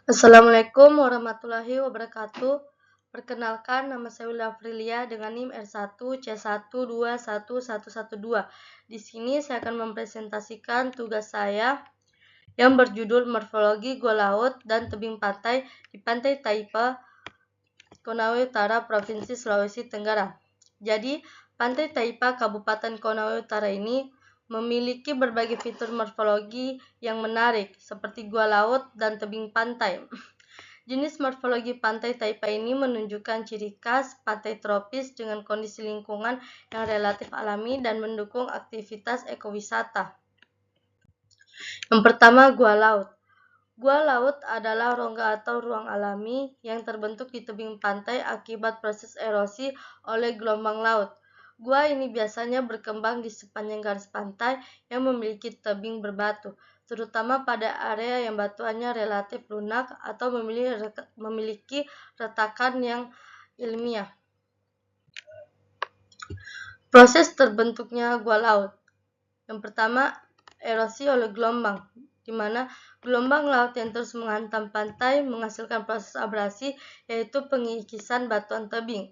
Assalamualaikum warahmatullahi wabarakatuh. Perkenalkan, nama saya Willa Afrilia dengan NIM R1C121112. Di sini saya akan mempresentasikan tugas saya yang berjudul Morfologi Gua Laut dan Tebing Pantai di Pantai Taipa, Konawe Utara, Provinsi Sulawesi Tenggara. Jadi, Pantai Taipa, Kabupaten Konawe Utara ini memiliki berbagai fitur morfologi yang menarik, seperti gua laut dan tebing pantai. Jenis morfologi pantai Taipa ini menunjukkan ciri khas pantai tropis dengan kondisi lingkungan yang relatif alami dan mendukung aktivitas ekowisata. Yang pertama, gua laut. Gua laut adalah rongga atau ruang alami yang terbentuk di tebing pantai akibat proses erosi oleh gelombang laut. Gua ini biasanya berkembang di sepanjang garis pantai yang memiliki tebing berbatu, terutama pada area yang batuannya relatif lunak atau memiliki retakan yang ilmiah. Proses terbentuknya gua laut. Yang pertama, erosi oleh gelombang, di mana gelombang laut yang terus menghantam pantai menghasilkan proses abrasi, yaitu pengikisan batuan tebing.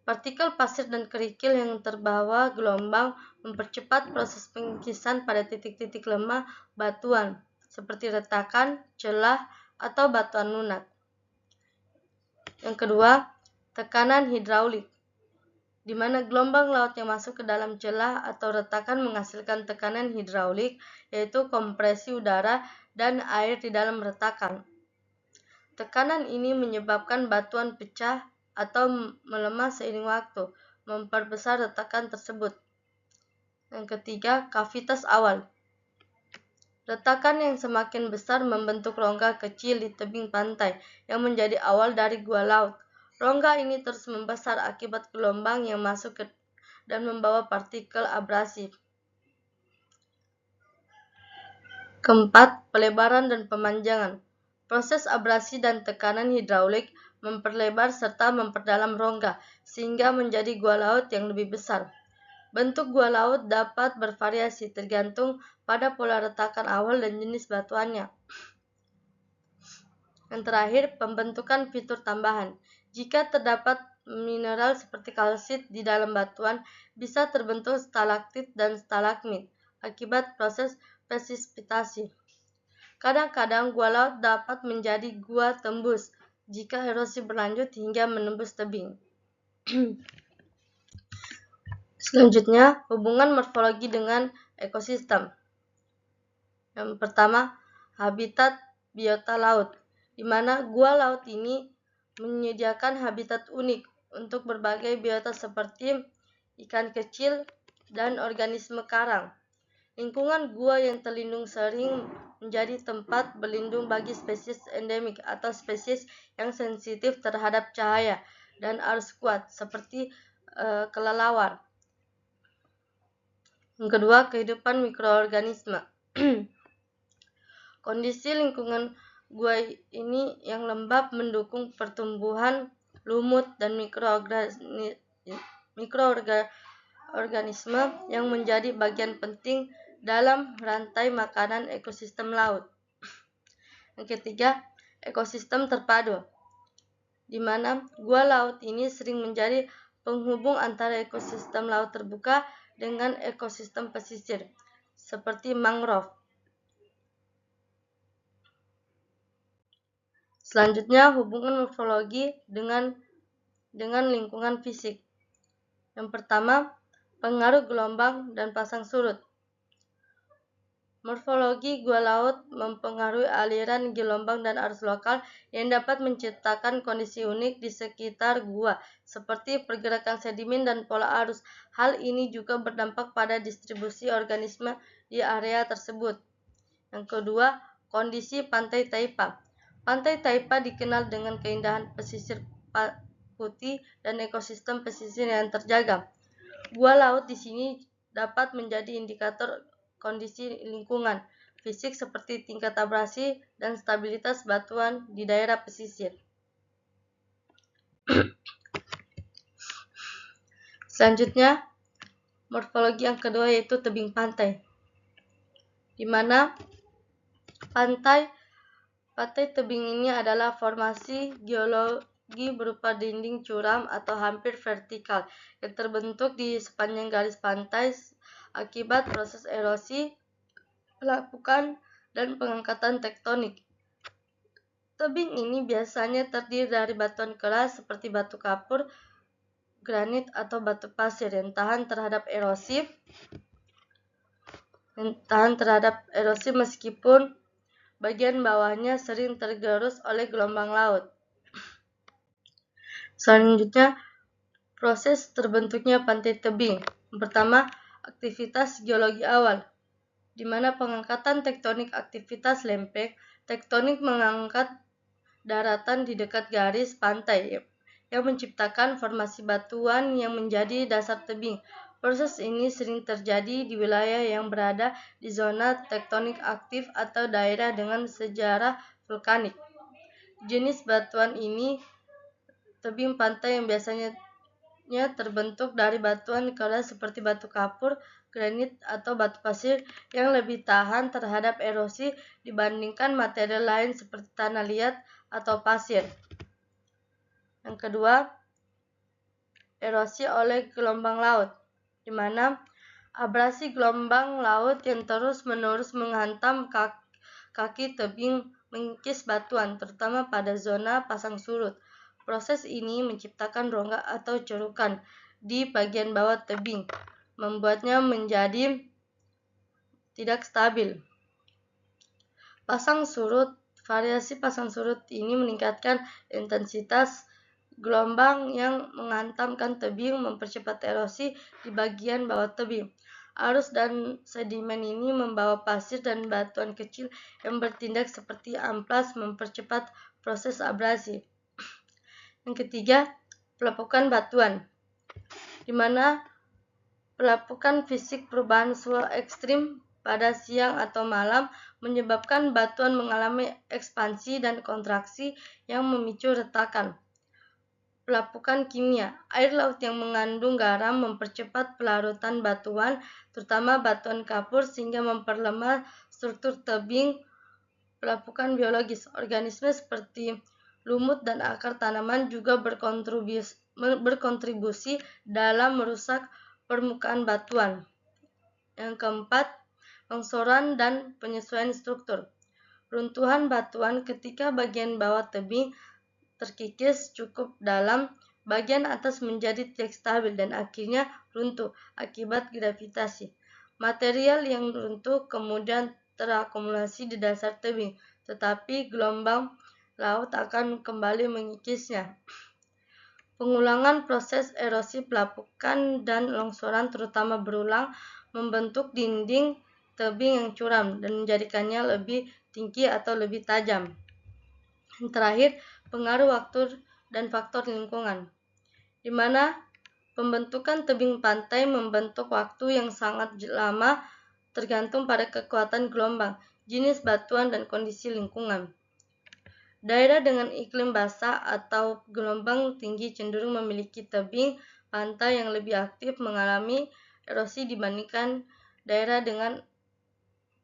Partikel pasir dan kerikil yang terbawa gelombang mempercepat proses pengikisan pada titik-titik lemah batuan, seperti retakan, celah, atau batuan lunak. Yang kedua, tekanan hidraulik, di mana gelombang laut yang masuk ke dalam celah atau retakan menghasilkan tekanan hidraulik, yaitu kompresi udara dan air di dalam retakan. Tekanan ini menyebabkan batuan pecah atau melemah seiring waktu, memperbesar retakan tersebut. Yang ketiga, kavitas awal. Retakan yang semakin besar membentuk rongga kecil di tebing pantai yang menjadi awal dari gua laut. Rongga ini terus membesar akibat gelombang yang masuk dan membawa partikel abrasif. Keempat, pelebaran dan pemanjangan. Proses abrasi dan tekanan hidraulik memperlebar serta memperdalam rongga, sehingga menjadi gua laut yang lebih besar. Bentuk gua laut dapat bervariasi tergantung pada pola retakan awal dan jenis batuannya. Yang terakhir, pembentukan fitur tambahan. Jika terdapat mineral seperti kalsit di dalam batuan, bisa terbentuk stalaktit dan stalagmit akibat proses presipitasi. Kadang-kadang gua laut dapat menjadi gua tembus jika erosi berlanjut hingga menembus tebing. Selanjutnya, hubungan morfologi dengan ekosistem. Yang pertama, habitat biota laut, di mana gua laut ini menyediakan habitat unik untuk berbagai biota seperti ikan kecil dan organisme karang. Lingkungan gua yang terlindung sering menjadi tempat berlindung bagi spesies endemik atau spesies yang sensitif terhadap cahaya dan arus kuat, seperti kelelawar. Yang kedua, kehidupan mikroorganisme. Kondisi lingkungan gua ini yang lembab mendukung pertumbuhan lumut dan mikroorganisme yang menjadi bagian penting dalam rantai makanan ekosistem laut. Yang ketiga, ekosistem terpadu, di mana gua laut ini sering menjadi penghubung antara ekosistem laut terbuka dengan ekosistem pesisir, seperti mangrove. Selanjutnya, hubungan morfologi dengan lingkungan fisik. Yang pertama, pengaruh gelombang dan pasang surut. Morfologi gua laut mempengaruhi aliran gelombang dan arus lokal yang dapat menciptakan kondisi unik di sekitar gua, seperti pergerakan sedimen dan pola arus. Hal ini juga berdampak pada distribusi organisme di area tersebut. Yang kedua, kondisi Pantai Taipa. Pantai Taipa dikenal dengan keindahan pesisir putih dan ekosistem pesisir yang terjaga. Gua laut di sini dapat menjadi indikator kondisi lingkungan fisik seperti tingkat abrasi dan stabilitas batuan di daerah pesisir. Selanjutnya, morfologi yang kedua yaitu tebing pantai, di mana pantai Pantai tebing ini adalah formasi geologi berupa dinding curam atau hampir vertikal yang terbentuk di sepanjang garis pantai akibat proses erosi, pelapukan, dan pengangkatan tektonik. Tebing ini biasanya terdiri dari batuan keras seperti batu kapur, granit, atau batu pasir yang tahan terhadap erosi meskipun bagian bawahnya sering tergerus oleh gelombang laut. Selanjutnya, proses terbentuknya pantai tebing. Pertama, aktivitas geologi awal, di mana pengangkatan tektonik aktivitas lempeng tektonik mengangkat daratan di dekat garis pantai yang menciptakan formasi batuan yang menjadi dasar tebing. Proses ini sering terjadi di wilayah yang berada di zona tektonik aktif atau daerah dengan sejarah vulkanik. Jenis batuan ini tebing pantai yang biasanya terbentuk dari batuan keras seperti batu kapur, granit, atau batu pasir yang lebih tahan terhadap erosi dibandingkan material lain seperti tanah liat atau pasir. Yang kedua, erosi oleh gelombang laut, di mana abrasi gelombang laut yang terus-menerus menghantam kaki tebing mengikis batuan, terutama pada zona pasang surut. Proses ini menciptakan rongga atau cerukan di bagian bawah tebing, membuatnya menjadi tidak stabil. Variasi pasang surut ini meningkatkan intensitas gelombang yang menghantamkan tebing, mempercepat erosi di bagian bawah tebing. Arus dan sedimen ini membawa pasir dan batuan kecil yang bertindak seperti amplas, mempercepat proses abrasi. Yang ketiga, pelepukan batuan, di mana pelepukan fisik perubahan suhu ekstrim pada siang atau malam menyebabkan batuan mengalami ekspansi dan kontraksi yang memicu retakan. Pelepukan kimia, air laut yang mengandung garam mempercepat pelarutan batuan, terutama batuan kapur, sehingga memperlemah struktur tebing. Pelepukan biologis, organisme seperti lumut dan akar tanaman juga berkontribusi dalam merusak permukaan batuan. Yang keempat, longsoran dan penyesuaian struktur. Runtuhan batuan ketika bagian bawah tebing terkikis cukup dalam, bagian atas menjadi tidak stabil dan akhirnya runtuh akibat gravitasi. Material yang runtuh kemudian terakumulasi di dasar tebing, tetapi gelombang laut akan kembali mengikisnya. Pengulangan proses erosi pelapukan dan longsoran terutama berulang, membentuk dinding tebing yang curam dan menjadikannya lebih tinggi atau lebih tajam. Yang terakhir, pengaruh waktu dan faktor lingkungan, di mana pembentukan tebing pantai membentuk waktu yang sangat lama tergantung pada kekuatan gelombang, jenis batuan, dan kondisi lingkungan. Daerah dengan iklim basah atau gelombang tinggi cenderung memiliki tebing pantai yang lebih aktif mengalami erosi dibandingkan daerah dengan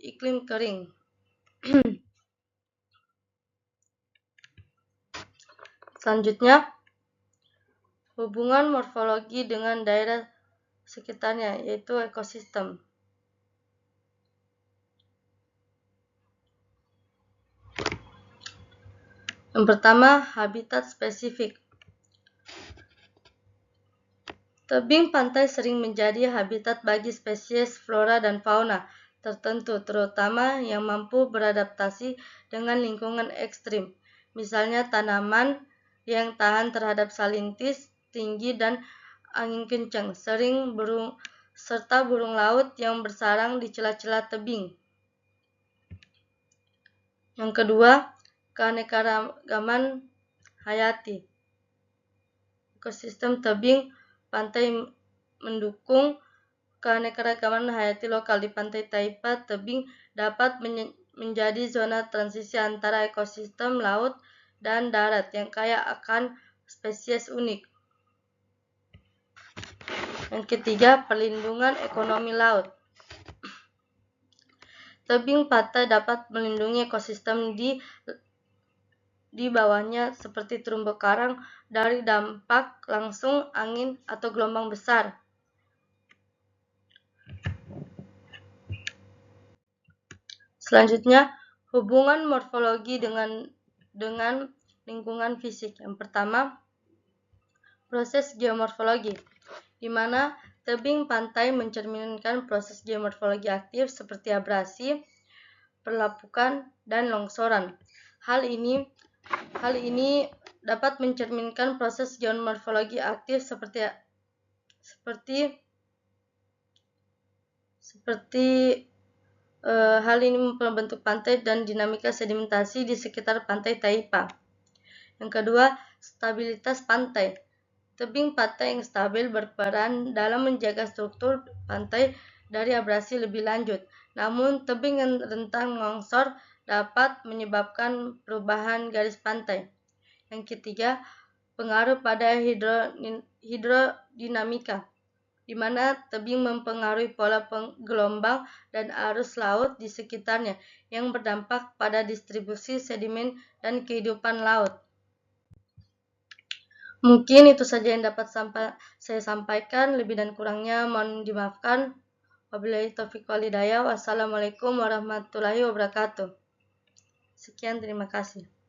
iklim kering. Selanjutnya, hubungan morfologi dengan daerah sekitarnya, yaitu ekosistem. Yang pertama, habitat spesifik. Tebing pantai sering menjadi habitat bagi spesies flora dan fauna tertentu, terutama yang mampu beradaptasi dengan lingkungan ekstrim. Misalnya tanaman yang tahan terhadap salintis tinggi dan angin kencang, serta burung laut yang bersarang di celah-celah tebing. Yang kedua, keanekaragaman hayati. Ekosistem tebing pantai mendukung keanekaragaman hayati lokal. Di pantai Taipa, tebing dapat menjadi zona transisi antara ekosistem laut dan darat yang kaya akan spesies unik. Yang ketiga, perlindungan ekonomi laut. Tebing pantai dapat melindungi ekosistem di di bawahnya seperti terumbu karang dari dampak langsung angin atau gelombang besar. Selanjutnya, hubungan morfologi dengan lingkungan fisik. Yang pertama, proses geomorfologi, di mana tebing pantai mencerminkan proses geomorfologi aktif seperti abrasi, perlapukan, dan longsoran. Hal ini dapat mencerminkan proses geomorfologi aktif seperti hal ini membentuk pantai dan dinamika sedimentasi di sekitar pantai Taipa. Yang kedua, stabilitas pantai. Tebing pantai yang stabil berperan dalam menjaga struktur pantai dari abrasi lebih lanjut. Namun, tebing yang rentan longsor dapat menyebabkan perubahan garis pantai. Yang ketiga, pengaruh pada hidrodinamika, di mana tebing mempengaruhi pola gelombang dan arus laut di sekitarnya yang berdampak pada distribusi sedimen dan kehidupan laut. Mungkin itu saja yang dapat saya sampaikan, lebih dan kurangnya mohon dimaafkan. Wabillahi taufiq wal hidayah. Wassalamualaikum warahmatullahi wabarakatuh. Sekian, terima kasih.